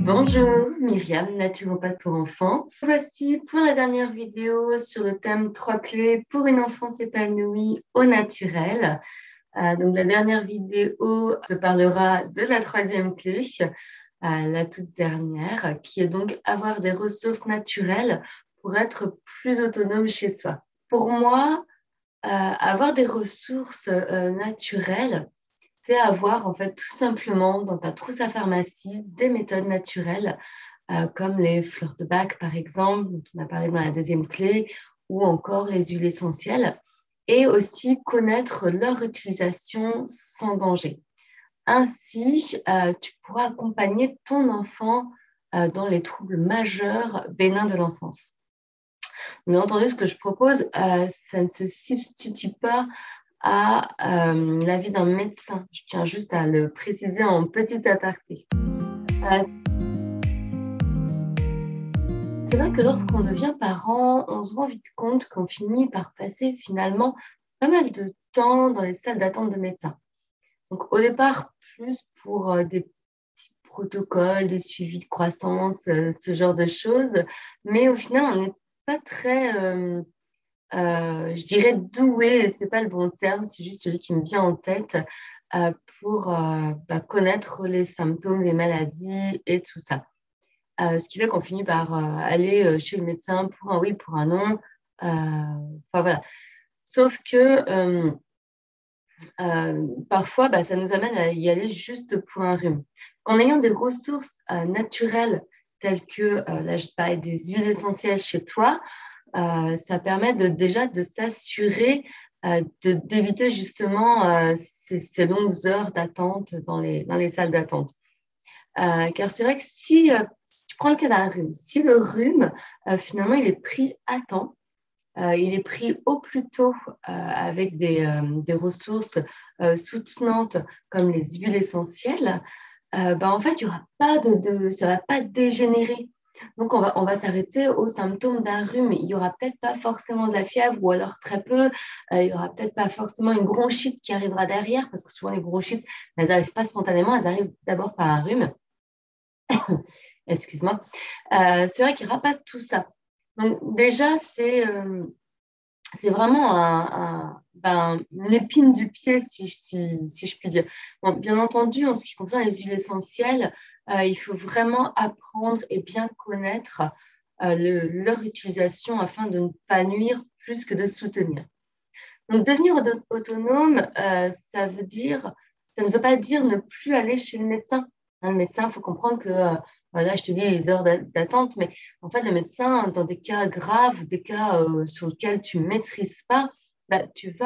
Bonjour, Myriam, naturopathe pour enfants. Voici pour la dernière vidéo sur le thème 3 clés pour une enfance épanouie au naturel. Donc la dernière vidéo te parlera de la troisième clé, la toute dernière, qui est donc avoir des ressources naturelles pour être plus autonome chez soi. Pour moi, avoir des ressources naturelles, c'est avoir en fait tout simplement dans ta trousse à pharmacie des méthodes naturelles comme les fleurs de bac par exemple, dont on a parlé dans la deuxième clé, ou encore les huiles essentielles, et aussi connaître leur utilisation sans danger. Ainsi, tu pourras accompagner ton enfant dans les troubles majeurs bénins de l'enfance. Bien entendu, ce que je propose, ça ne se substitue pas à l'avis d'un médecin. Je tiens juste à le préciser en petit aparté. Euh, c'est vrai que lorsqu'on devient parent, on se rend vite compte qu'on finit par passer finalement pas mal de temps dans les salles d'attente de médecins. Donc au départ, plus pour des petits protocoles, des suivis de croissance, ce genre de choses. Mais au final, on n'est pas très je dirais doué, c'est pas le bon terme, c'est juste celui qui me vient en tête pour connaître les symptômes des maladies et tout ça. Ce qui fait qu'on finit par aller chez le médecin pour un oui, pour un non. Enfin voilà. Sauf que parfois, ça nous amène à y aller juste pour un rhume. En ayant des ressources naturelles telles que, là je te parlais des huiles essentielles chez toi, ça permet déjà de s'assurer d'éviter justement ces longues heures d'attente dans les salles d'attente. Car c'est vrai que si tu prends le cas d'un rhume, si le rhume, finalement, il est pris à temps, il est pris au plus tôt avec des ressources soutenantes comme les huiles essentielles, en fait, il y aura pas ça ne va pas dégénérer. Donc, on va s'arrêter aux symptômes d'un rhume. Il n'y aura peut-être pas forcément de la fièvre ou alors très peu. Il n'y aura peut-être pas forcément une bronchite qui arrivera derrière parce que souvent, les bronchites, elles n'arrivent pas spontanément, elles arrivent d'abord par un rhume. Excuse-moi. C'est vrai qu'il n'y aura pas tout ça. Donc, déjà, c'est vraiment une épine du pied, si je puis dire. Bon, bien entendu, en ce qui concerne les huiles essentielles, il faut vraiment apprendre et bien connaître leur utilisation afin de ne pas nuire plus que de soutenir. Donc, devenir autonome, ça ne veut pas dire ne plus aller chez le médecin. Le médecin, il faut comprendre que, voilà, je te dis les heures d'attente, mais en fait, le médecin, dans des cas graves, des cas sur lesquels tu ne maîtrises pas, tu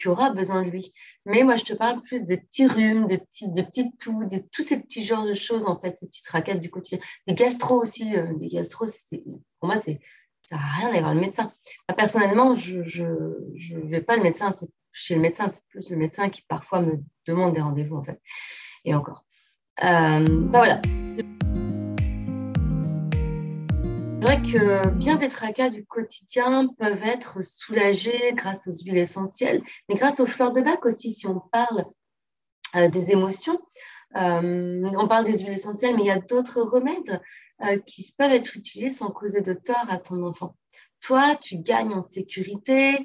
auras besoin de lui. Mais moi, je te parle plus des petits rhumes, des petites toux, tous ces petits genres de choses, en fait, ces petites raquettes du quotidien. Des gastro aussi, des gastro, pour moi, ça n'a rien à voir le médecin. Personnellement, je vais pas chez le médecin, c'est plus le médecin qui parfois me demande des rendez-vous, en fait. Et encore. Voilà. C'est vrai que bien des tracas du quotidien peuvent être soulagés grâce aux huiles essentielles, mais grâce aux fleurs de bac aussi, si on parle des émotions. On parle des huiles essentielles, mais il y a d'autres remèdes qui peuvent être utilisés sans causer de tort à ton enfant. Toi, tu gagnes en sécurité,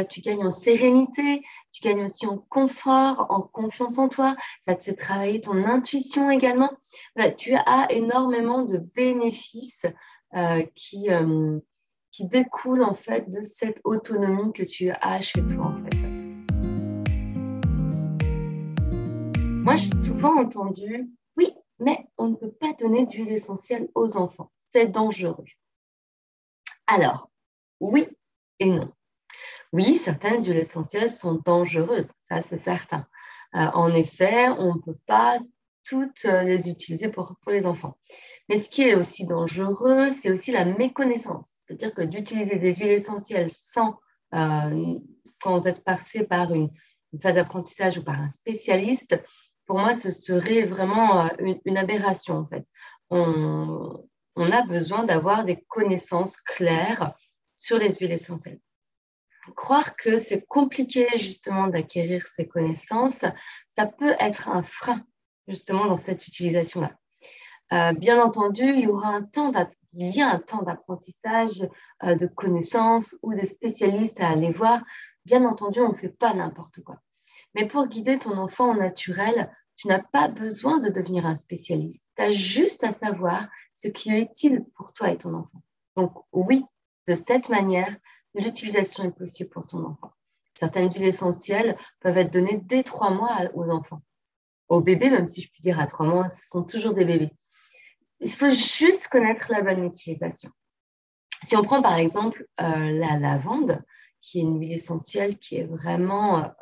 tu gagnes en sérénité, tu gagnes aussi en confort, en confiance en toi. Ça te fait travailler ton intuition également. Voilà, tu as énormément de bénéfices euh, qui, euh, qui découlent en fait de cette autonomie que tu as chez toi en fait. Moi, j'ai souvent entendu, oui, mais on ne peut pas donner d'huile essentielle aux enfants. C'est dangereux. Alors, oui et non. Oui, certaines huiles essentielles sont dangereuses, ça c'est certain. En effet, on ne peut pas toutes les utiliser pour les enfants. Mais ce qui est aussi dangereux, c'est aussi la méconnaissance. C'est-à-dire que d'utiliser des huiles essentielles sans être passé par une phase d'apprentissage ou par un spécialiste, pour moi, ce serait vraiment une aberration en fait. On, on a besoin d'avoir des connaissances claires sur les huiles essentielles. Croire que c'est compliqué justement d'acquérir ces connaissances, ça peut être un frein justement dans cette utilisation-là. Bien entendu, il y a un temps d'apprentissage, de connaissances ou des spécialistes à aller voir. Bien entendu, on ne fait pas n'importe quoi. Mais pour guider ton enfant au naturel, tu n'as pas besoin de devenir un spécialiste. Tu as juste à savoir ce qui est utile pour toi et ton enfant. Donc oui, de cette manière, l'utilisation est possible pour ton enfant. Certaines huiles essentielles peuvent être données dès 3 mois aux enfants. Aux bébés, même si je puis dire à 3 mois, ce sont toujours des bébés. Il faut juste connaître la bonne utilisation. Si on prend par exemple la lavande, qui est une huile essentielle qui est vraiment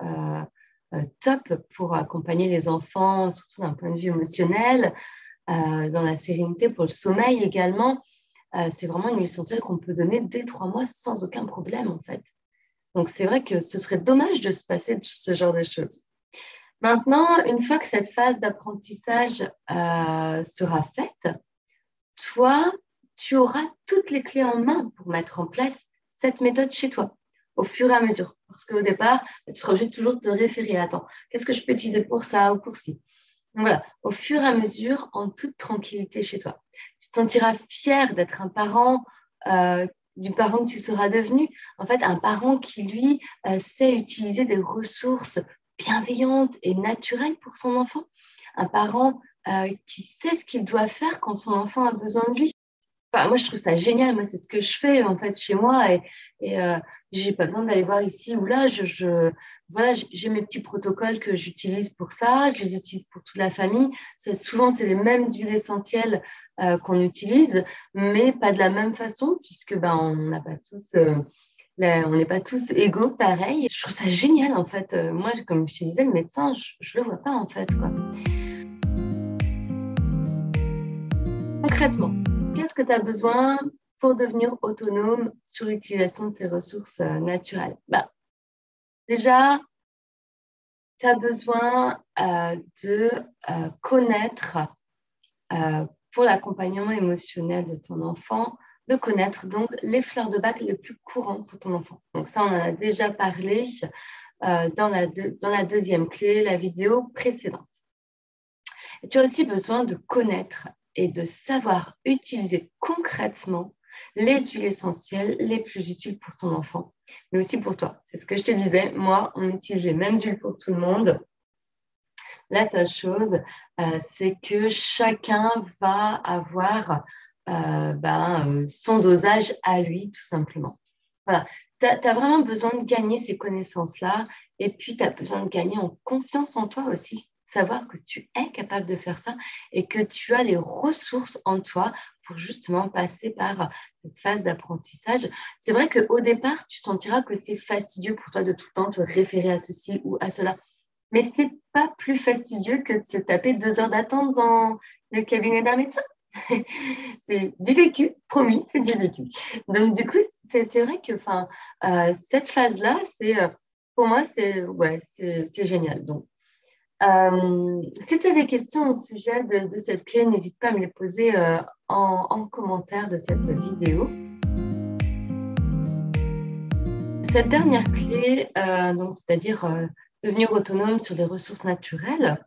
top pour accompagner les enfants, surtout d'un point de vue émotionnel, dans la sérénité, pour le sommeil également, c'est vraiment une huile essentielle qu'on peut donner dès 3 mois sans aucun problème en fait. Donc c'est vrai que ce serait dommage de se passer de ce genre de choses. Maintenant, une fois que cette phase d'apprentissage sera faite, toi, tu auras toutes les clés en main pour mettre en place cette méthode chez toi, au fur et à mesure. Parce qu'au départ, tu seras obligé de toujours te référer. Attends, qu'est-ce que je peux utiliser pour ça ou pour ci? Donc voilà, au fur et à mesure, en toute tranquillité chez toi. Tu te sentiras fier d'être un parent, du parent que tu seras devenu. En fait, un parent qui, lui, sait utiliser des ressources bienveillantes et naturelles pour son enfant. Un parent qui sait ce qu'il doit faire quand son enfant a besoin de lui. Enfin, moi, je trouve ça génial. Moi, c'est ce que je fais en fait chez moi et j'ai pas besoin d'aller voir ici ou là. Voilà, j'ai mes petits protocoles que j'utilise pour ça. Je les utilise pour toute la famille. Souvent, c'est les mêmes huiles essentielles qu'on utilise, mais pas de la même façon puisque ben on n'a pas tous. On n'est pas tous égaux, pareil. Je trouve ça génial, en fait. Moi, comme je te disais, le médecin, je le vois pas, en fait, quoi. Concrètement, qu'est-ce que tu as besoin pour devenir autonome sur l'utilisation de ces ressources naturelles? Bah, déjà, tu as besoin de connaître, pour l'accompagnement émotionnel de ton enfant, de connaître donc les fleurs de bac les plus courantes pour ton enfant. Donc ça, on en a déjà parlé dans la deuxième clé, la vidéo précédente. Et tu as aussi besoin de connaître et de savoir utiliser concrètement les huiles essentielles les plus utiles pour ton enfant, mais aussi pour toi. C'est ce que je te disais. Moi, on utilise les mêmes huiles pour tout le monde. La seule chose, c'est que chacun va avoir son dosage à lui, tout simplement. Voilà. Tu as vraiment besoin de gagner ces connaissances-là et puis tu as besoin de gagner en confiance en toi aussi. Savoir que tu es capable de faire ça et que tu as les ressources en toi pour justement passer par cette phase d'apprentissage. C'est vrai qu'au départ, tu sentiras que c'est fastidieux pour toi de tout le temps te référer à ceci ou à cela. Mais c'est pas plus fastidieux que de se taper 2 heures d'attente dans le cabinet d'un médecin. C'est du vécu, promis, c'est du vécu. Donc, du coup, c'est vrai que cette phase-là, pour moi, c'est génial. Donc, si tu as des questions au sujet de cette clé, n'hésite pas à me les poser en commentaire de cette vidéo. Cette dernière clé, donc, c'est-à-dire devenir autonome sur les ressources naturelles,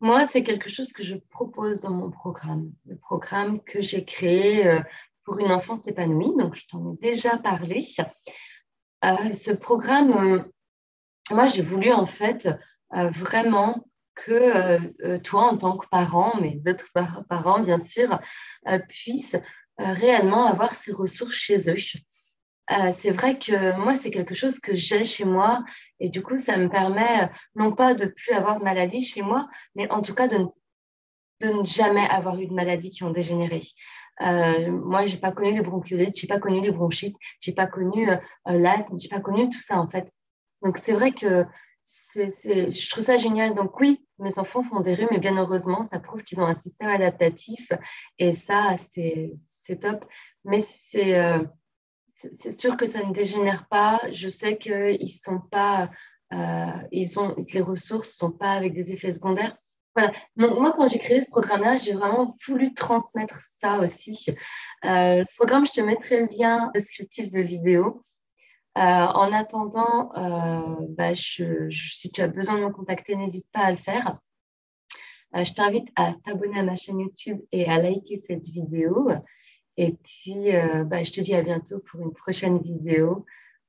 moi, c'est quelque chose que je propose dans mon programme, le programme que j'ai créé pour une enfance épanouie. Donc, je t'en ai déjà parlé. Ce programme, moi, j'ai voulu en fait vraiment que toi, en tant que parent, mais d'autres parents, bien sûr, puissent réellement avoir ces ressources chez eux. C'est vrai que moi, c'est quelque chose que j'ai chez moi et du coup, ça me permet non pas de plus avoir de maladie chez moi, mais en tout cas de ne jamais avoir eu de maladies qui ont dégénéré. Moi, j'ai pas connu les bronchiolites, j'ai pas connu les bronchites, j'ai pas connu l'asthme, j'ai pas connu tout ça en fait. Donc c'est vrai que je trouve ça génial. Donc oui, mes enfants font des rhumes, mais bien heureusement, ça prouve qu'ils ont un système adaptatif et ça, c'est top. Mais c'est sûr que ça ne dégénère pas. Je sais qu'ils sont pas, les ressources sont pas avec des effets secondaires. Voilà. Donc, moi, quand j'ai créé ce programme-là, j'ai vraiment voulu transmettre ça aussi. Ce programme, je te mettrai le lien descriptif de vidéo. En attendant, si tu as besoin de me contacter, n'hésite pas à le faire. Je t'invite à t'abonner à ma chaîne YouTube et à liker cette vidéo. Et puis, je te dis à bientôt pour une prochaine vidéo.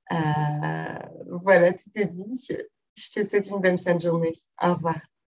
Voilà, tout est dit. Je te souhaite une bonne fin de journée. Au revoir.